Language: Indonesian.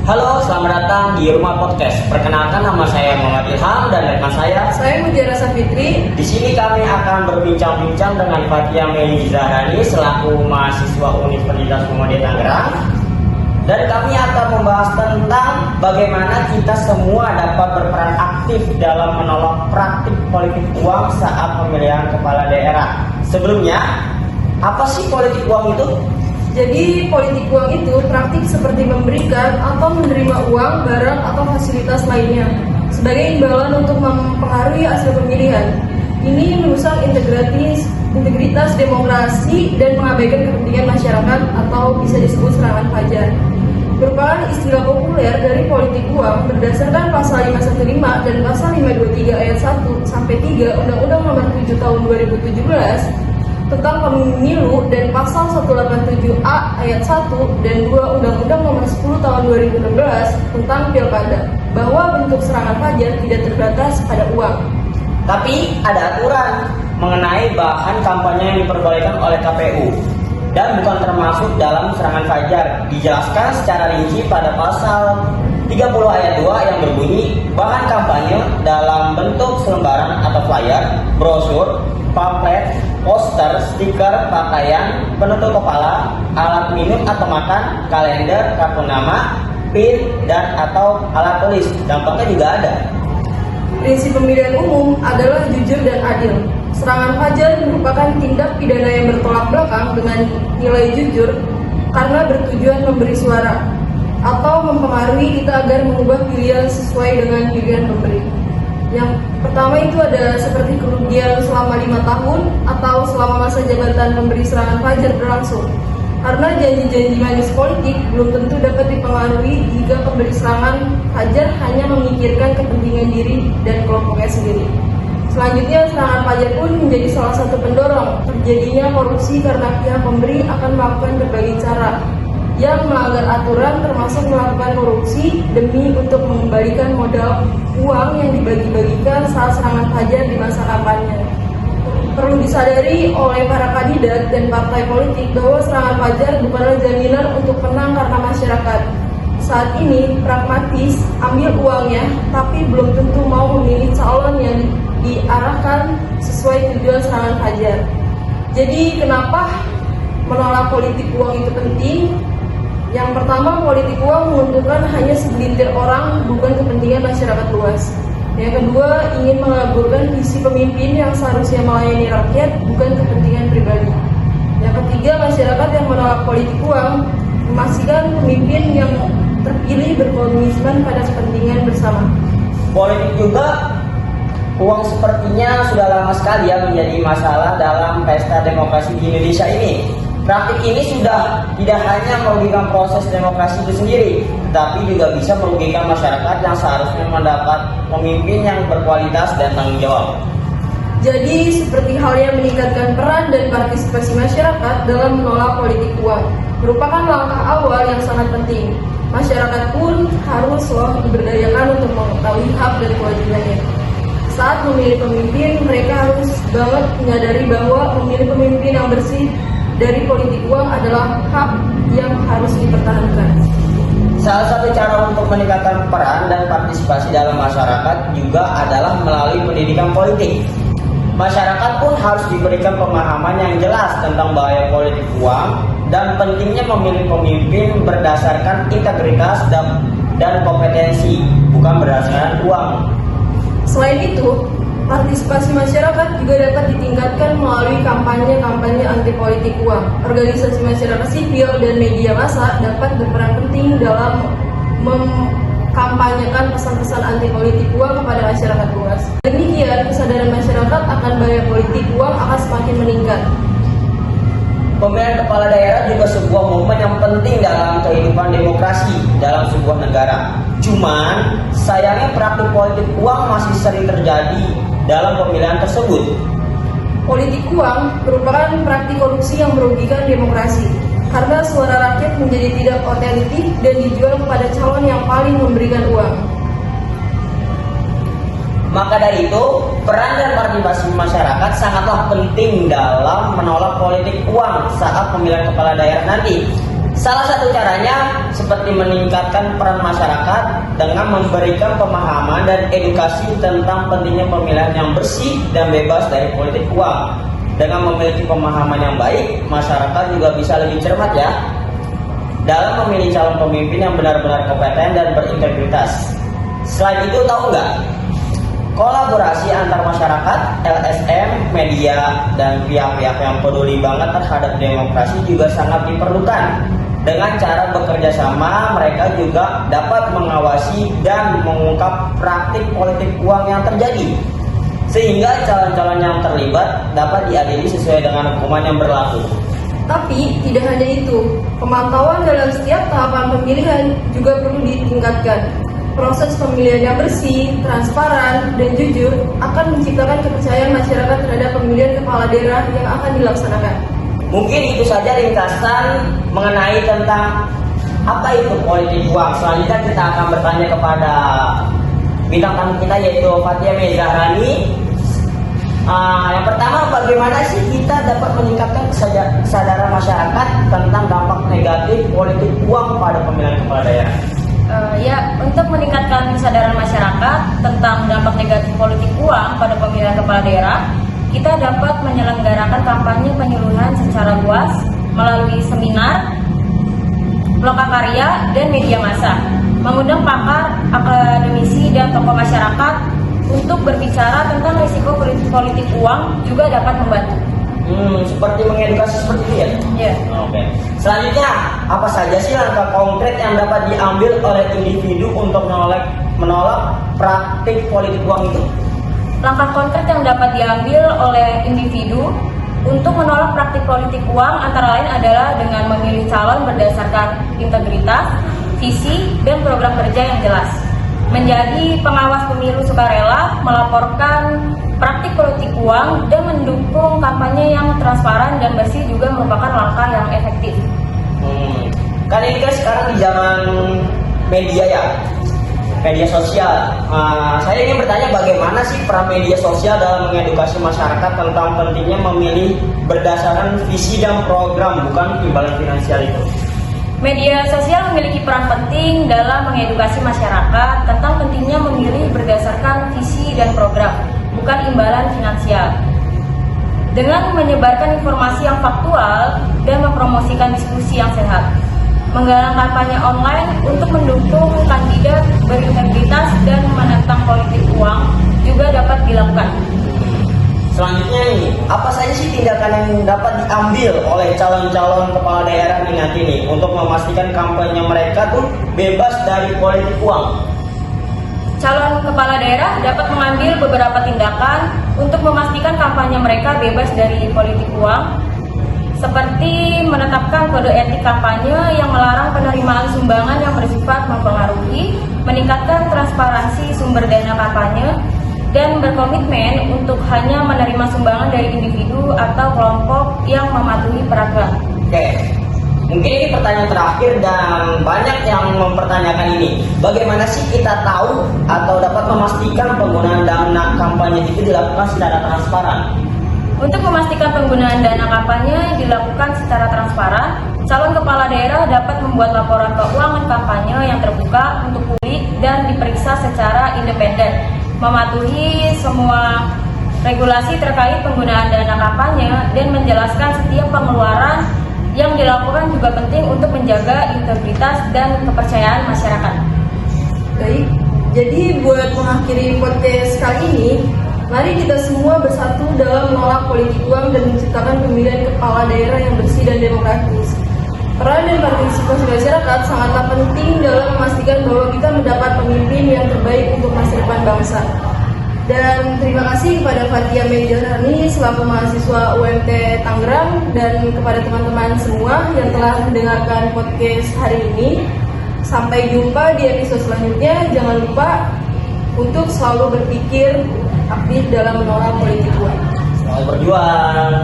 Halo, selamat datang di Rumah Podcast. Perkenalkan, nama saya Muhammad Ilham dan rekan saya Mujara Safitri. Di sini kami akan berbincang-bincang dengan Fatia Meli Zahrani selaku mahasiswa Universitas Muhammadiyah Tangerang. Dan kami akan membahas tentang bagaimana kita semua dapat berperan aktif dalam menolak praktik politik uang saat pemilihan kepala daerah. Sebelumnya, apa sih politik uang itu? Jadi politik uang itu praktik seperti memberikan atau menerima uang, barang, atau fasilitas lainnya sebagai imbalan untuk mempengaruhi hasil pemilihan. Ini merusak integritas demokrasi dan mengabaikan kepentingan masyarakat atau bisa disebut serangan fajar. Merupakan istilah populer dari politik uang berdasarkan pasal 515 dan pasal 523 ayat 1 sampai 3 Undang-Undang Nomor 7 Tahun 2017 tentang pemilu dan pasal 187A ayat 1 dan 2 Undang-Undang Nomor 10 Tahun 2016 tentang pilkada, bahwa bentuk serangan fajar tidak terbatas pada uang. Tapi ada aturan mengenai bahan kampanye yang diperbolehkan oleh KPU dan bukan termasuk dalam serangan fajar. Dijelaskan secara rinci pada pasal 30 ayat 2 yang berbunyi bahan kampanye dalam bentuk selembaran atau flyer, brosur, pamflet, poster, stiker, pakaian, penutup kepala, alat minum atau makan, kalender, kartu nama, pin, dan atau alat tulis. Dampaknya juga ada. Prinsip pemilihan umum adalah jujur dan adil. Serangan fajar merupakan tindak pidana yang bertolak belakang dengan nilai jujur karena bertujuan memberi suara atau mempengaruhi kita agar mengubah pilihan sesuai dengan pilihan pemberi. Yang pertama itu ada seperti kerugian selama 5 tahun atau selama masa jabatan pemberi serangan fajar berlangsung. Karena janji-janji manis politik belum tentu dapat dipengaruhi jika pemberi serangan fajar hanya memikirkan kepentingan diri dan kelompoknya sendiri. Selanjutnya, serangan fajar pun menjadi salah satu pendorong terjadinya korupsi karena pihak pemberi akan melakukan berbagai cara yang melanggar aturan, termasuk melakukan korupsi demi untuk mengembalikan modal uang yang dibagi-bagikan saat serangan fajar di masa kampanye. Perlu disadari oleh para kandidat dan partai politik bahwa serangan fajar bukanlah jaminan untuk menang karena masyarakat saat ini pragmatis, ambil uangnya, tapi belum tentu mau memilih calon yang diarahkan sesuai tujuan serangan fajar. Jadi kenapa menolak politik uang itu penting? Yang pertama, politik uang menguntungkan hanya segelintir orang, bukan kepentingan masyarakat luas. Yang kedua, ingin mengaburkan visi pemimpin yang seharusnya melayani rakyat, bukan kepentingan pribadi. Yang ketiga, masyarakat yang menolak politik uang memastikan pemimpin yang terpilih berkomitmen pada kepentingan bersama. Politik juga, uang sepertinya sudah lama sekali ya menjadi masalah dalam pesta demokrasi di Indonesia ini. Praktik ini sudah tidak hanya merugikan proses demokrasi itu sendiri, tetapi juga bisa merugikan masyarakat yang seharusnya mendapat pemimpin yang berkualitas dan tanggung jawab. Jadi, seperti halnya meningkatkan peran dan partisipasi masyarakat dalam menolak politik uang, merupakan langkah awal yang sangat penting. Masyarakat pun harus diberdayakan untuk mengetahui hak dan kewajibannya. Saat memilih pemimpin, mereka harus banget menyadari bahwa memilih pemimpin yang bersih dari politik uang adalah hak yang harus dipertahankan. Salah satu cara untuk meningkatkan peran dan partisipasi dalam masyarakat juga adalah melalui pendidikan politik. Masyarakat pun harus diberikan pemahaman yang jelas tentang bahaya politik uang dan pentingnya memilih pemimpin berdasarkan integritas dan kompetensi, bukan berdasarkan uang. Selain itu, partisipasi masyarakat juga dapat ditingkatkan melalui kampanye-kampanye anti politik uang. Organisasi masyarakat sipil dan media massa dapat berperan penting dalam mengkampanyekan pesan-pesan anti politik uang kepada masyarakat luas. Demikian, kesadaran masyarakat akan bahaya politik uang akan semakin meningkat. Pemilihan kepala daerah juga sebuah momen yang penting dalam kehidupan demokrasi dalam sebuah negara. Cuman, sayangnya praktik politik uang masih sering terjadi dalam pemilihan tersebut. Politik uang merupakan praktik korupsi yang merugikan demokrasi karena suara rakyat menjadi tidak otentik dan dijual kepada calon yang paling memberikan uang. Maka dari itu, peran dan partisipasi masyarakat sangatlah penting dalam menolak politik uang saat pemilihan kepala daerah nanti. Salah satu caranya seperti meningkatkan peran masyarakat dengan memberikan pemahaman dan edukasi tentang pentingnya pemilihan yang bersih dan bebas dari politik uang. Dengan memiliki pemahaman yang baik, masyarakat juga bisa lebih cermat ya dalam memilih calon pemimpin yang benar-benar kompeten dan berintegritas. Selain itu, tahu nggak? Kolaborasi antar masyarakat, LSM, media, dan pihak-pihak yang peduli banget terhadap demokrasi juga sangat diperlukan. Dengan cara bekerja sama, mereka juga dapat mengawasi dan mengungkap praktik politik uang yang terjadi, sehingga calon-calon yang terlibat dapat diadili sesuai dengan hukuman yang berlaku. Tapi tidak hanya itu, pemantauan dalam setiap tahapan pemilihan juga perlu ditingkatkan. Proses pemilihan yang bersih, transparan, dan jujur akan menciptakan kepercayaan masyarakat terhadap pemilihan kepala daerah yang akan dilaksanakan. Mungkin itu saja ringkasan mengenai tentang apa itu politik uang. Selanjutnya kita akan bertanya kepada bintang tamu kita, yaitu Fathia Mezahrani. Yang pertama, bagaimana sih kita dapat meningkatkan kesadaran masyarakat tentang dampak negatif politik uang pada pemilihan kepala daerah? Ya, untuk meningkatkan kesadaran masyarakat tentang dampak negatif politik uang pada pemilihan kepala daerah, kita dapat menyelenggarakan kampanye penyuluhan secara luas melalui seminar, lokakarya, dan media massa. Mengundang pakar, akademisi, dan tokoh masyarakat untuk berbicara tentang risiko politik uang juga dapat membantu. Seperti mengedukasi seperti itu ya? Ya. Oke. Selanjutnya, apa saja sih langkah konkret yang dapat diambil oleh individu untuk menolak praktik politik uang itu? Langkah konkret yang dapat diambil oleh individu untuk menolak praktik politik uang antara lain adalah dengan memilih calon berdasarkan integritas, visi, dan program kerja yang jelas. Menjadi pengawas pemilu sukarela, melaporkan praktik politik uang, dan mendukung kampanye yang transparan dan bersih juga merupakan langkah yang efektif. Kan ini kan sekarang di zaman media ya, media sosial. Saya ingin bertanya, bagaimana sih peran media sosial dalam mengedukasi masyarakat tentang pentingnya memilih berdasarkan visi dan program, bukan imbalan finansial itu? Media sosial memiliki peran penting dalam mengedukasi masyarakat tentang pentingnya memilih berdasarkan visi dan program, bukan imbalan finansial. Dengan menyebarkan informasi yang faktual dan mempromosikan diskusi yang sehat. Menggalang kampanye online untuk mendukung kandidat berintegritas dan menentang politik uang juga dapat dilakukan. Selanjutnya nih, apa saja sih tindakan yang dapat diambil oleh calon-calon kepala daerah nih nanti nih untuk memastikan kampanye mereka tuh bebas dari politik uang? Calon kepala daerah dapat mengambil beberapa tindakan untuk memastikan kampanye mereka bebas dari politik uang, seperti menetapkan kode etik kampanye yang melarang penerimaan sumbangan yang bersifat mempengaruhi, meningkatkan transparansi sumber dana kampanye, dan berkomitmen untuk hanya menerima sumbangan dari individu atau kelompok yang mematuhi peraturan. Oke, mungkin ini pertanyaan terakhir dan banyak yang mempertanyakan ini. Bagaimana sih kita tahu atau dapat memastikan penggunaan dana kampanye itu dilakukan secara transparan? Untuk memastikan penggunaan dana kampanye dilakukan secara transparan, calon kepala daerah dapat membuat laporan keuangan kampanye yang terbuka untuk publik dan diperiksa secara independen, mematuhi semua regulasi terkait penggunaan dana kampanye, dan menjelaskan setiap pengeluaran yang dilakukan juga penting untuk menjaga integritas dan kepercayaan masyarakat. Baik, jadi buat mengakhiri podcast kali ini, mari kita semua bersatu dalam menolak politik uang dan menciptakan pemilihan kepala daerah yang bersih dan demokratis. Peran dan partisipasi masyarakat sangatlah penting dalam memastikan bahwa kita mendapat pemimpin yang terbaik untuk masa depan bangsa. Dan terima kasih kepada Fathia Mezahrani selaku mahasiswa UMT Tangerang dan kepada teman-teman semua yang telah mendengarkan podcast hari ini. Sampai jumpa di episode selanjutnya. Jangan lupa untuk selalu berpikir aktif dalam menolak politik uang. Selamat berjuang.